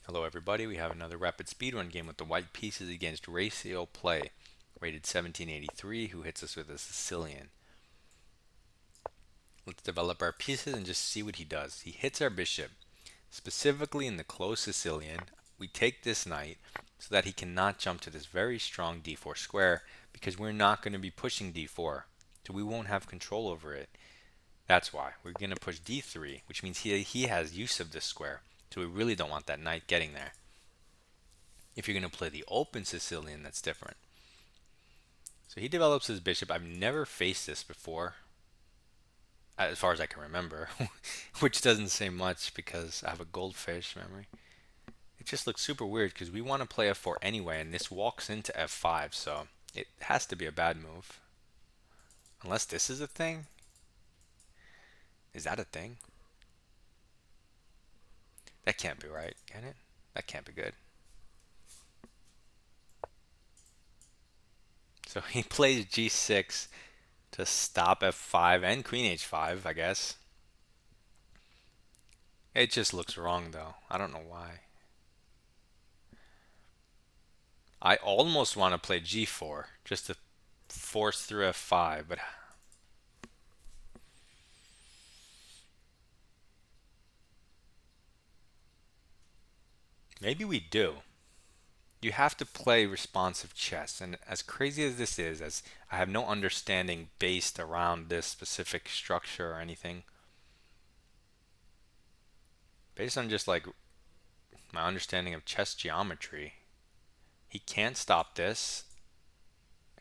Hello everybody, we have another rapid speedrun game with the white pieces against Ratio Play, rated 1783, who hits us with a Sicilian. Let's develop our pieces and just see what he does. He hits our bishop, specifically in the closed Sicilian. We take this knight so that he cannot jump to this very strong d4 square because we're not going to be pushing d4, so we won't have control over it. That's why. We're going to push d3, which means he has use of this square, so we really don't want that knight getting there. If you're going to play the open Sicilian, that's different. So he develops his bishop. I've never faced this before, as far as I can remember, which doesn't say much because I have a goldfish memory. It just looks super weird because we want to play f4 anyway, and this walks into f5, so it has to be a bad move. Unless this is a thing? Is that a thing? That can't be right, can it? That can't be good. So he plays g6 to stop f5 and queen h5, I guess. It just looks wrong though. I don't know why. I almost want to play g4 just to force through f5, but maybe we do. You have to play responsive chess, and as crazy as this is, as I have no understanding based around this specific structure or anything, based on just like my understanding of chess geometry, he can't stop this.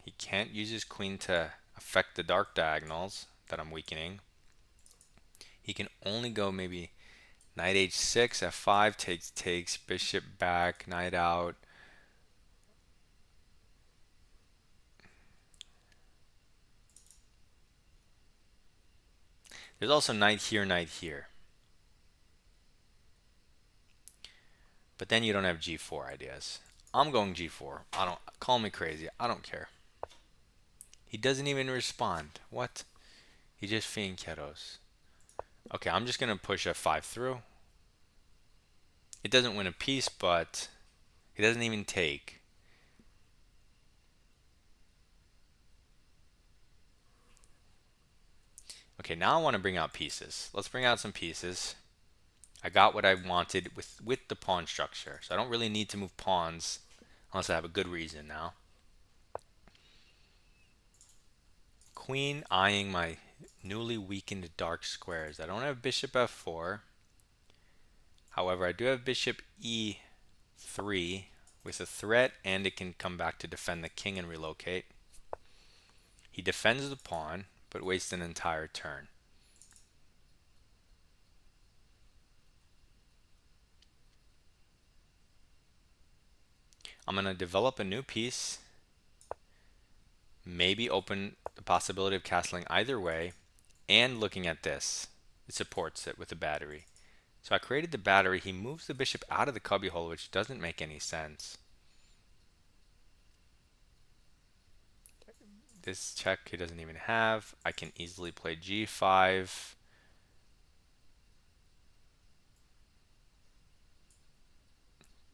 He can't use his queen to affect the dark diagonals that I'm weakening. He can only go maybe knight h6, f5 takes, bishop back, knight out. There's also knight here, knight here. But then you don't have g4 ideas. I'm going g4. I don't call me crazy. I don't care. He doesn't even respond. What? He just fianchettos. Okay, I'm just gonna push f5 through. It doesn't win a piece, but he doesn't even take. Okay, now I want to bring out pieces. Let's bring out some pieces. I got what I wanted with the pawn structure, so I don't really need to move pawns unless I have a good reason now. Queen eyeing my newly weakened dark squares. I don't have bishop f4. However, I do have bishop e3 with a threat, and it can come back to defend the king and relocate. He defends the pawn, but wastes an entire turn. I'm going to develop a new piece, maybe open the possibility of castling either way, and looking at this. It supports it with a battery. So I created the battery. He moves the bishop out of the cubbyhole, which doesn't make any sense. This check he doesn't even have. I can easily play g5.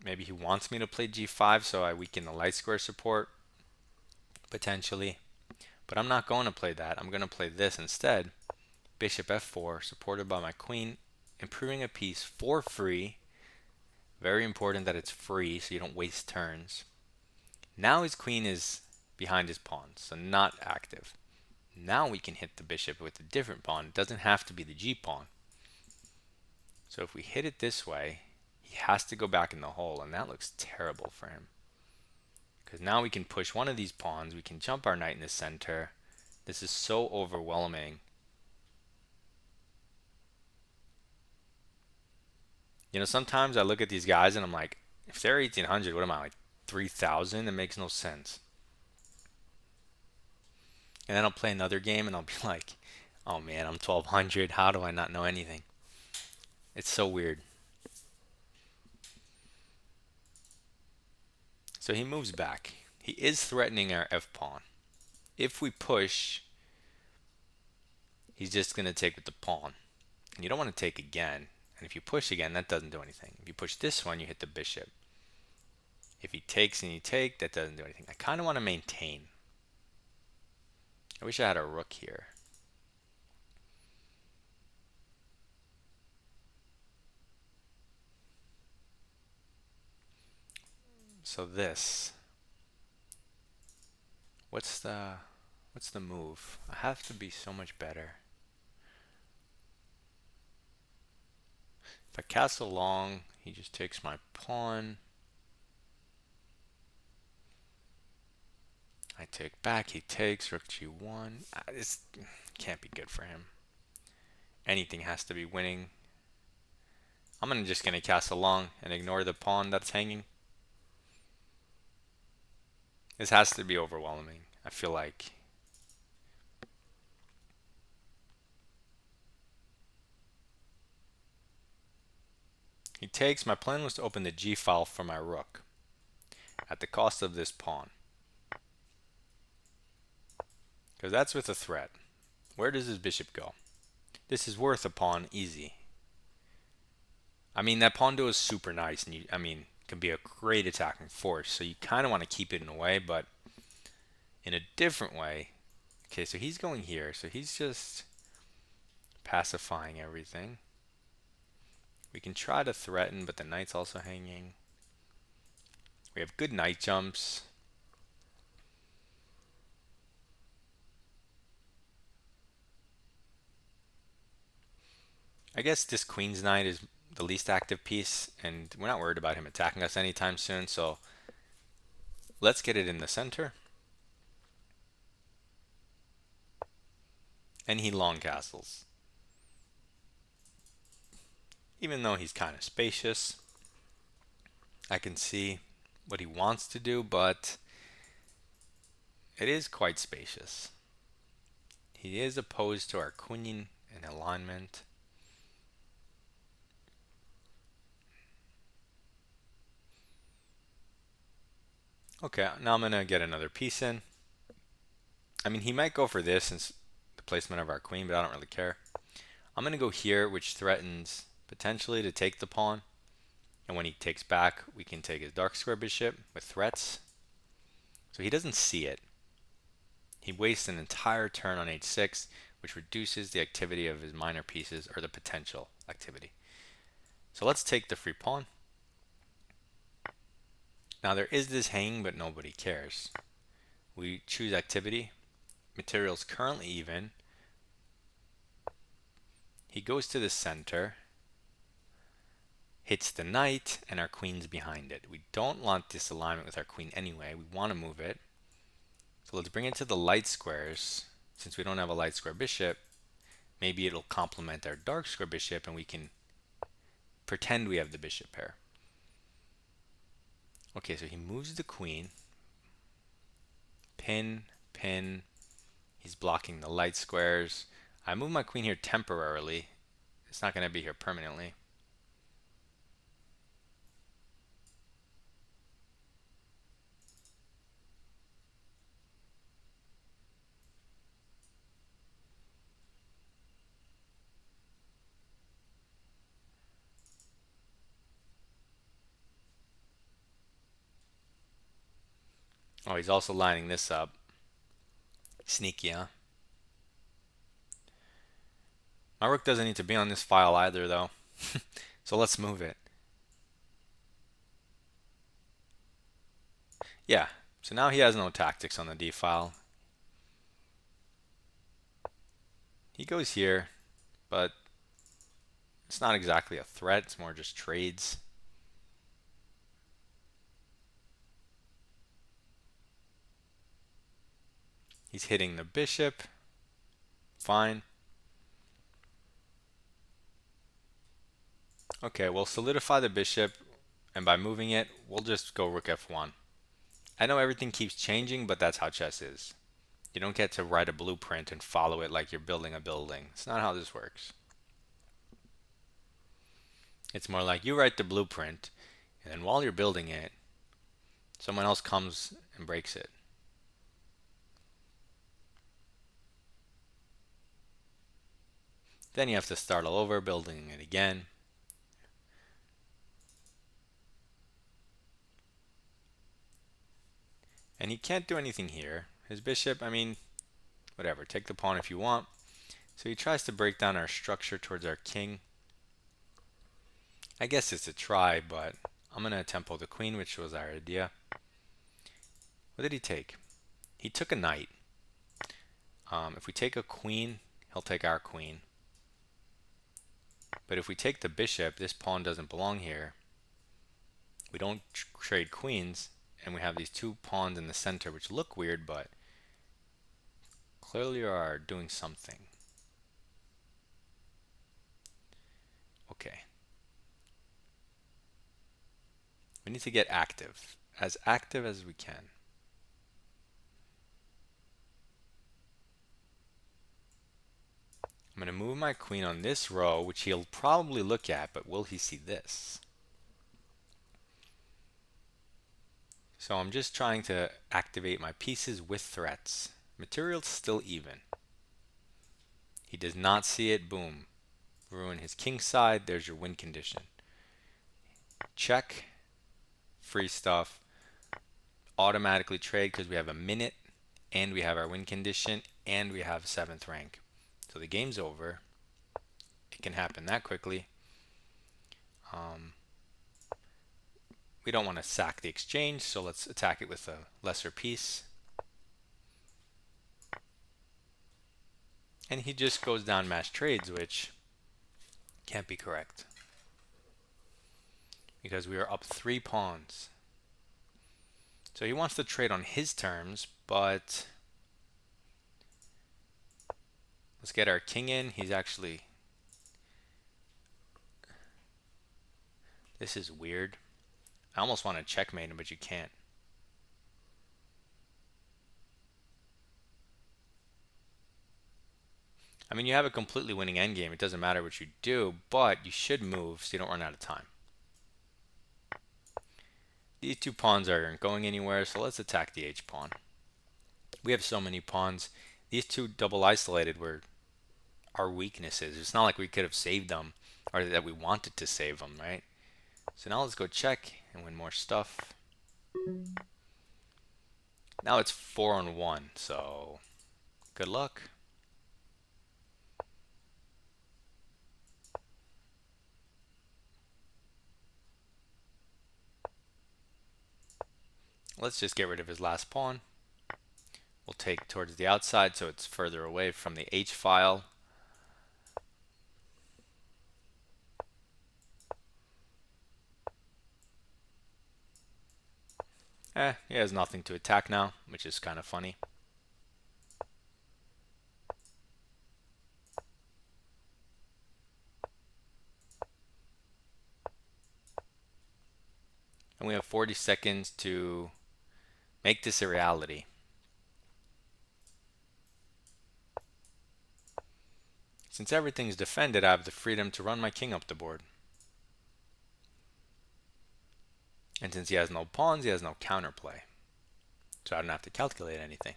Maybe he wants me to play g5 so I weaken the light square support, potentially. But I'm not going to play that. I'm going to play this instead. Bishop f4, supported by my queen, improving a piece for free. Very important that it's free so you don't waste turns. Now his queen is behind his pawn, so not active. Now we can hit the bishop with a different pawn. It doesn't have to be the g pawn. So if we hit it this way, he has to go back in the hole, and that looks terrible for him. Because now we can push one of these pawns. We can jump our knight in the center. This is so overwhelming. You know, sometimes I look at these guys and I'm like, if they're 1800, what am I, like 3000? It makes no sense. And then I'll play another game and I'll be like, oh man, I'm 1200. How do I not know anything? It's so weird. So he moves back. He is threatening our f pawn. If we push, he's just going to take with the pawn. And you don't want to take again. And if you push again, that doesn't do anything. If you push this one, you hit the bishop. If he takes and you take, that doesn't do anything. I kind of want to maintain. I wish I had a rook here. So this, what's the move? I have to be so much better. If I castle long, he just takes my pawn. I take back, he takes, rook g1. This can't be good for him. Anything has to be winning. I'm just gonna castle long and ignore the pawn that's hanging. This has to be overwhelming. I feel like. He takes. My plan was to open the g file for my rook at the cost of this pawn. Because that's with a threat. Where does his bishop go? This is worth a pawn easy. I mean, that pawn duo is super nice, and can be a great attacking force. So you kind of want to keep it in a way, but in a different way. Okay, so he's going here. So he's just pacifying everything. We can try to threaten, but the knight's also hanging. We have good knight jumps. I guess this queen's knight is the least active piece, and we're not worried about him attacking us anytime soon, so let's get it in the center. And he long castles. Even though he's kind of spacious, I can see what he wants to do, but it is quite spacious. He is opposed to our queen in alignment. Okay, now I'm going to get another piece in. I mean, he might go for this since the placement of our queen, but I don't really care. I'm going to go here, which threatens potentially to take the pawn. And when he takes back, we can take his dark square bishop with threats. So he doesn't see it. He wastes an entire turn on h6, which reduces the activity of his minor pieces, or the potential activity. So let's take the free pawn. Now there is this hanging, but nobody cares. We choose activity. Material's currently even. He goes to the center, hits the knight, and our queen's behind it. We don't want this alignment with our queen anyway. We want to move it. So let's bring it to the light squares. Since we don't have a light square bishop, maybe it'll complement our dark square bishop and we can pretend we have the bishop pair. Okay, so he moves the queen. Pin, pin. He's blocking the light squares. I move my queen here temporarily. It's not going to be here permanently. Oh, he's also lining this up. Sneaky, huh? My rook doesn't need to be on this file either, though. So let's move it. Yeah, so now he has no tactics on the d file. He goes here, but it's not exactly a threat. It's more just trades. He's hitting the bishop. Fine. Okay, we'll solidify the bishop, and by moving it, we'll just go rook f1. I know everything keeps changing, but that's how chess is. You don't get to write a blueprint and follow it like you're building a building. It's not how this works. It's more like you write the blueprint, and then while you're building it, someone else comes and breaks it. Then you have to start all over, building it again. And he can't do anything here. His bishop, I mean, whatever, take the pawn if you want. So he tries to break down our structure towards our king. I guess it's a try, but I'm going to tempo the queen, which was our idea. What did he take? He took a knight. If we take a queen, he'll take our queen. But if we take the bishop, this pawn doesn't belong here. We don't trade queens, and we have these two pawns in the center, which look weird, but clearly are doing something. Okay. We need to get active as we can. I'm going to move my queen on this row, which he'll probably look at, but will he see this? So I'm just trying to activate my pieces with threats. Material's still even. He does not see it, boom. Ruin his king side, there's your win condition. Check, free stuff, automatically trade because we have a minute, and we have our win condition, and we have 7th rank. So the game's over. It can happen that quickly. We don't want to sack the exchange, so let's attack it with a lesser piece. And he just goes down mass trades, which can't be correct. Because we are up 3 pawns. So he wants to trade on his terms, but let's get our king in. He's actually... This is weird. I almost want to checkmate him, but you can't. I mean, you have a completely winning endgame. It doesn't matter what you do, but you should move so you don't run out of time. These 2 pawns aren't going anywhere, so let's attack the H pawn. We have so many pawns. These 2 double isolated were our weaknesses. It's not like we could have saved them or that we wanted to save them, right? So now let's go check and win more stuff. Now it's 4-on-1, so good luck. Let's just get rid of his last pawn. We'll take towards the outside so it's further away from the H file. He has nothing to attack now, which is kind of funny. And we have 40 seconds to make this a reality. Since everything's defended, I have the freedom to run my king up the board. And since he has no pawns, he has no counterplay. So I don't have to calculate anything.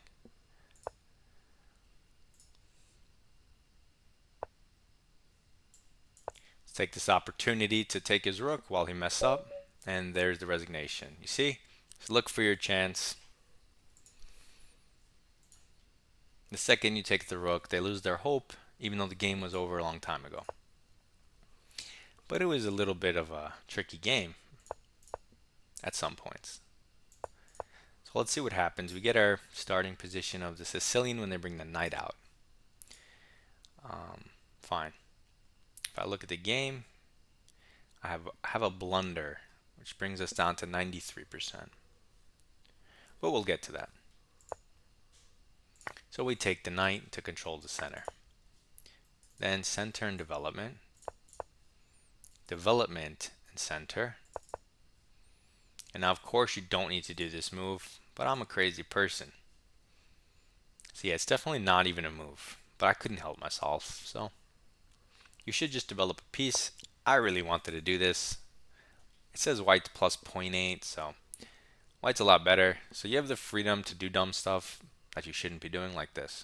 Let's take this opportunity to take his rook while he messes up. And there's the resignation. You see? So look for your chance. The second you take the rook, they lose their hope, even though the game was over a long time ago. But it was a little bit of a tricky game at some points. So let's see what happens. We get our starting position of the Sicilian when they bring the knight out. Fine. If I look at the game, I have a blunder, which brings us down to 93%. But we'll get to that. So we take the knight to control the center. Then center and development. Development and center. And now, of course, you don't need to do this move, but I'm a crazy person. So yeah, it's definitely not even a move, but I couldn't help myself, so. You should just develop a piece. I really wanted to do this. It says white's plus 0.8, so white's a lot better. So you have the freedom to do dumb stuff that you shouldn't be doing like this.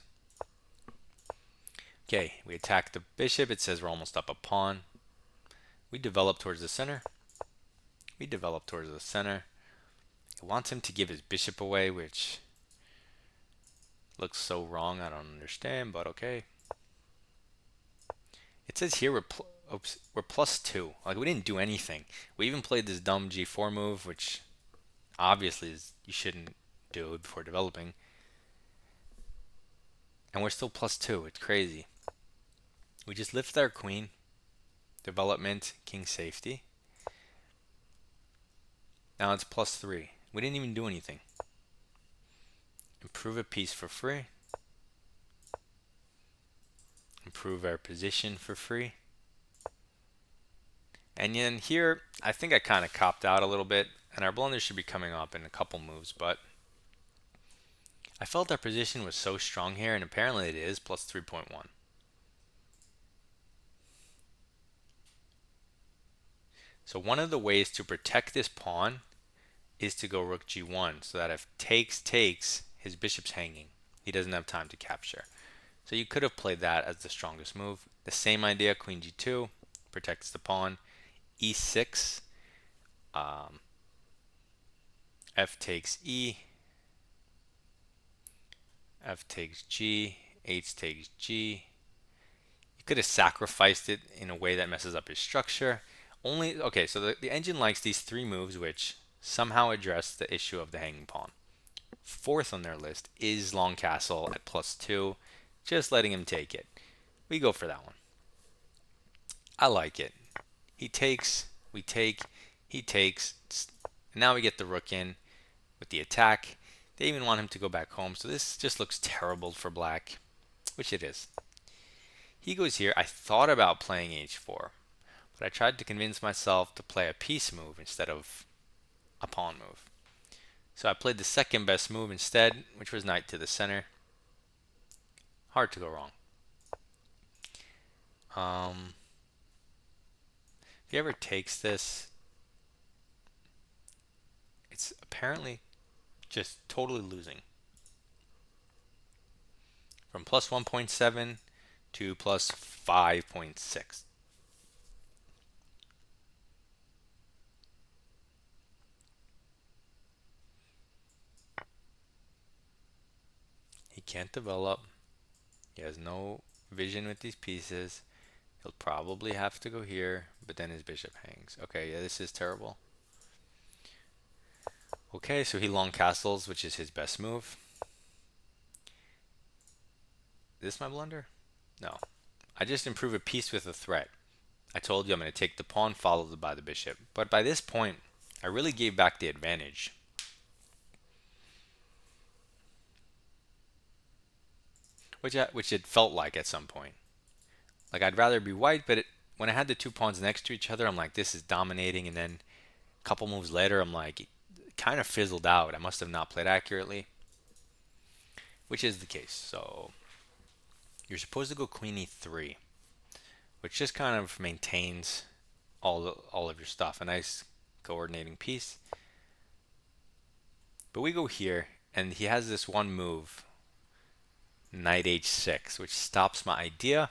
Okay, we attack the bishop. It says we're almost up a pawn. We develop towards the center. We develop towards the center. It wants him to give his bishop away, which looks so wrong. I don't understand, but okay. It says here we're +2. Like, we didn't do anything. We even played this dumb g4 move, which obviously you shouldn't do before developing. And we're still +2. It's crazy. We just lift our queen. Development, king safety. Now it's +3. We didn't even do anything. Improve a piece for free. Improve our position for free. And then here, I think I kind of copped out a little bit, and our blunder should be coming up in a couple moves, but I felt our position was so strong here, and apparently it is, +3.1. So one of the ways to protect this pawn is to go rook g1, so that if takes, his bishop's hanging. He doesn't have time to capture. So you could have played that as the strongest move. The same idea, queen g2, protects the pawn. e6, f takes e, f takes g, h takes g. You could have sacrificed it in a way that messes up his structure. Okay, so the engine likes these three moves which somehow address the issue of the hanging pawn. Fourth on their list is long castle at +2, just letting him take it. We go for that one. I like it. He takes, we take, he takes. Now we get the rook in with the attack. They even want him to go back home, so this just looks terrible for black, which it is. He goes here. I thought about playing h4, but I tried to convince myself to play a piece move instead of a pawn move. So I played the second best move instead, which was knight to the center. Hard to go wrong. If he ever takes this, it's apparently just totally losing. From +1.7 to +5.6. He can't develop. He has no vision with these pieces. He'll probably have to go here, but then his bishop hangs. Okay, yeah, this is terrible. Okay, so he long castles, which is his best move. Is this my blunder? No. I just improve a piece with a threat. I told you I'm going to take the pawn followed by the bishop. But by this point, I really gave back the advantage. Which it felt like at some point. Like, I'd rather be white, but when I had the two pawns next to each other, I'm like, this is dominating. And then a couple moves later, I'm like, it kind of fizzled out. I must have not played accurately, which is the case. So you're supposed to go queen e3, which just kind of maintains all of your stuff. A nice coordinating piece. But we go here, and he has this one move, knight h6, which stops my idea.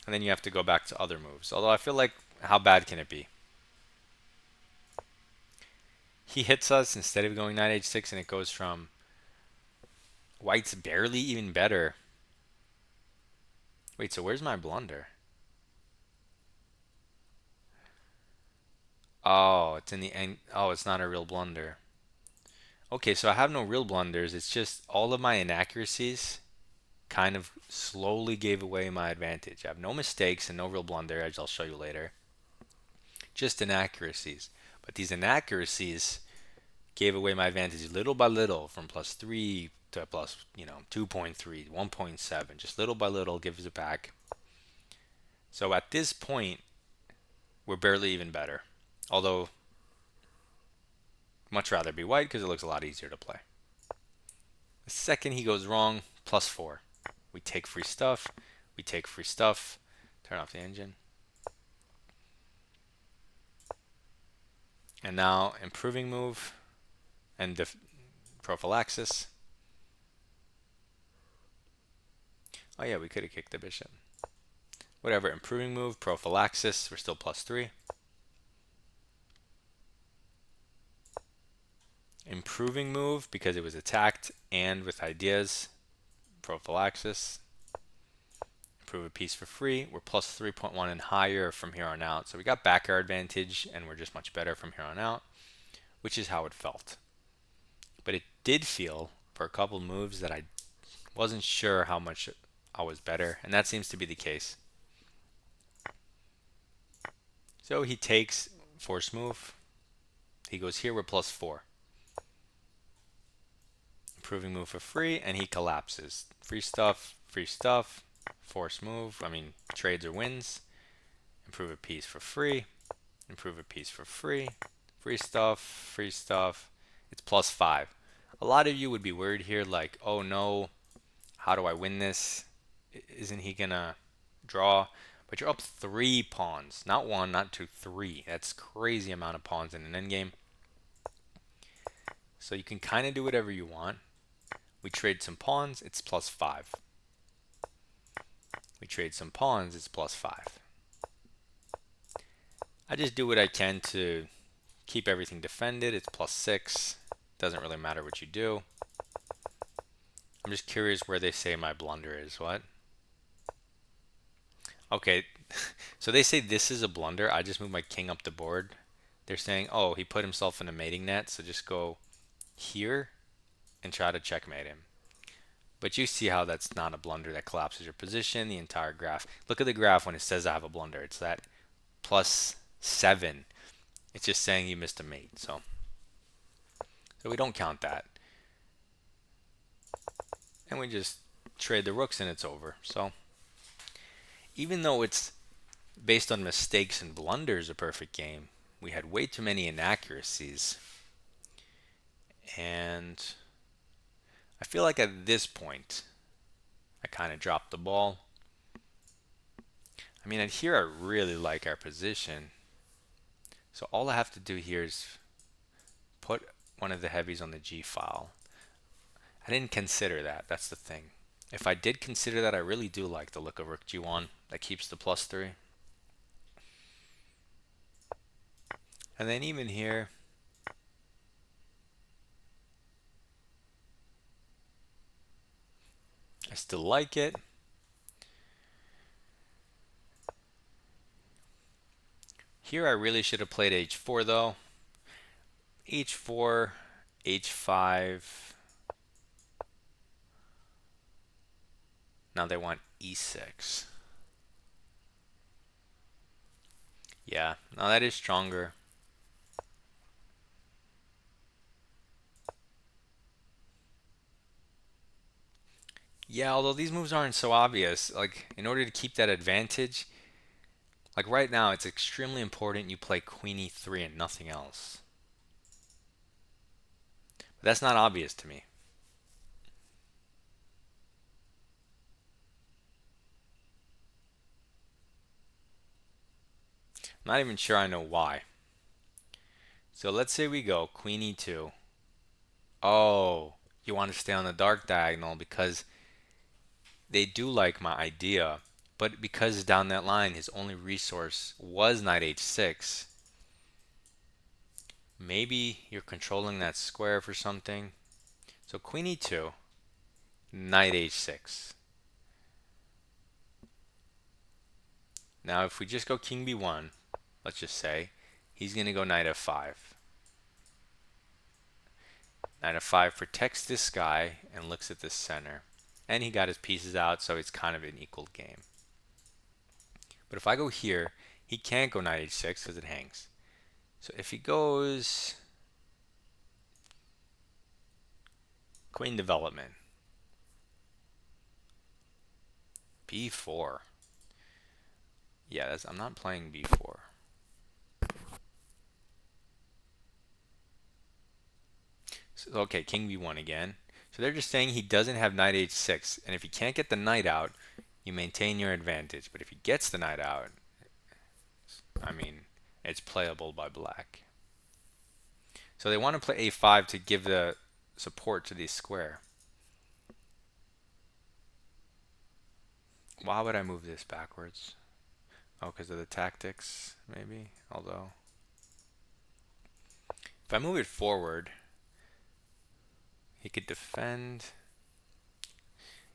And then you have to go back to other moves. Although I feel like, how bad can it be? He hits us instead of going knight h6, and it goes from white's barely even better. Wait, so where's my blunder? Oh, it's in the end. Oh, it's not a real blunder. Okay, so I have no real blunders. It's just all of my inaccuracies kind of slowly gave away my advantage. I have no mistakes and no real blunder, as I'll show you later. Just inaccuracies. But these inaccuracies gave away my advantage little by little, from +3 to plus, 2.3, 1.7. Just little by little gives it back. So at this point, we're barely even better. Although, much rather be white because it looks a lot easier to play. The second he goes wrong, +4. We take free stuff. We take free stuff. Turn off the engine. And now improving move and prophylaxis. Oh yeah, we could have kicked the bishop. Whatever, improving move, prophylaxis. We're still +3. Improving move because it was attacked and with ideas. Prophylaxis. Improve a piece for free. We're plus 3.1 and higher from here on out. So we got back air advantage and we're just much better from here on out, which is how it felt. But it did feel for a couple moves that I wasn't sure how much I was better, and that seems to be the case. So he takes force move. He goes here, we're plus 4. Improving move for free, and he collapses. Free stuff, force move, trades or wins. Improve a piece for free, improve a piece for free. Free stuff. It's plus 5. A lot of you would be worried here, like, oh no, how do I win this? Isn't he gonna draw? But you're up 3 pawns. Not 1, not 2, 3. That's crazy amount of pawns in an endgame. So you can kind of do whatever you want. We trade some pawns, it's plus 5. We trade some pawns, it's plus 5. I just do what I can to keep everything defended. It's plus 6. Doesn't really matter what you do. I'm just curious where they say my blunder is. What? Okay, so they say this is a blunder. I just moved my king up the board. They're saying, oh, he put himself in a mating net, so just go here and try to checkmate him. But you see how that's not a blunder. That collapses your position, the entire graph. Look at the graph when it says I have a blunder. It's that plus 7. It's just saying you missed a mate. So we don't count that. And we just trade the rooks and it's over. So even though it's based on mistakes and blunders a perfect game, we had way too many inaccuracies. And I feel like at this point, I kind of dropped the ball. I mean, here I really like our position. So all I have to do here is put one of the heavies on the G file. I didn't consider that. That's the thing. If I did consider that, I really do like the look of Rook G1. That keeps the plus 3. And then even here, I still like it. Here I really should have played H4 though. H4, H5. Now they want E6. Yeah, now that is stronger. Yeah, although these moves aren't so obvious, like in order to keep that advantage, like right now it's extremely important you play Queen E3 and nothing else. But that's not obvious to me. I'm not even sure I know why. So let's say we go Queen E2. Oh, you want to stay on the dark diagonal because they do like my idea, but because down that line his only resource was knight h6, maybe you're controlling that square for something. So Queen e2, knight h6. Now if we just go king b1, let's just say, he's going to go knight f5. Knight f5 protects this guy and looks at the center. And he got his pieces out, so it's kind of an equal game. But if I go here, he can't go knight h6 because it hangs. So if he goes queen development, b4. Yeah, I'm not playing b4. So, okay, king b1 again. So they're just saying he doesn't have knight h6. And if he can't get the knight out, you maintain your advantage. But if he gets the knight out, it's playable by black. So they want to play a5 to give the support to the square. Why would I move this backwards? Oh, because of the tactics, maybe? Although, if I move it forward, He could defend.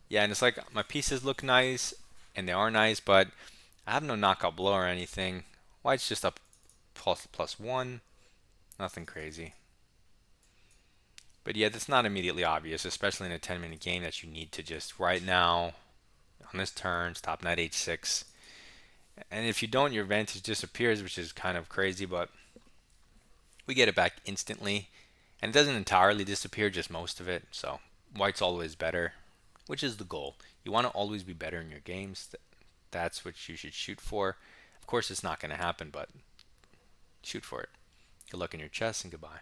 Yeah, and it's like my pieces look nice, and they are nice, but I have no knockout blow or anything. White's just up plus one. Nothing crazy. But yeah, that's not immediately obvious, especially in a 10-minute game that you need to just right now on this turn stop knight h6. And if you don't, your advantage disappears, which is kind of crazy, but we get it back instantly. And it doesn't entirely disappear, just most of it. So white's always better, which is the goal. You want to always be better in your games. That's what you should shoot for. Of course, it's not going to happen, but shoot for it. Good luck in your chess and goodbye.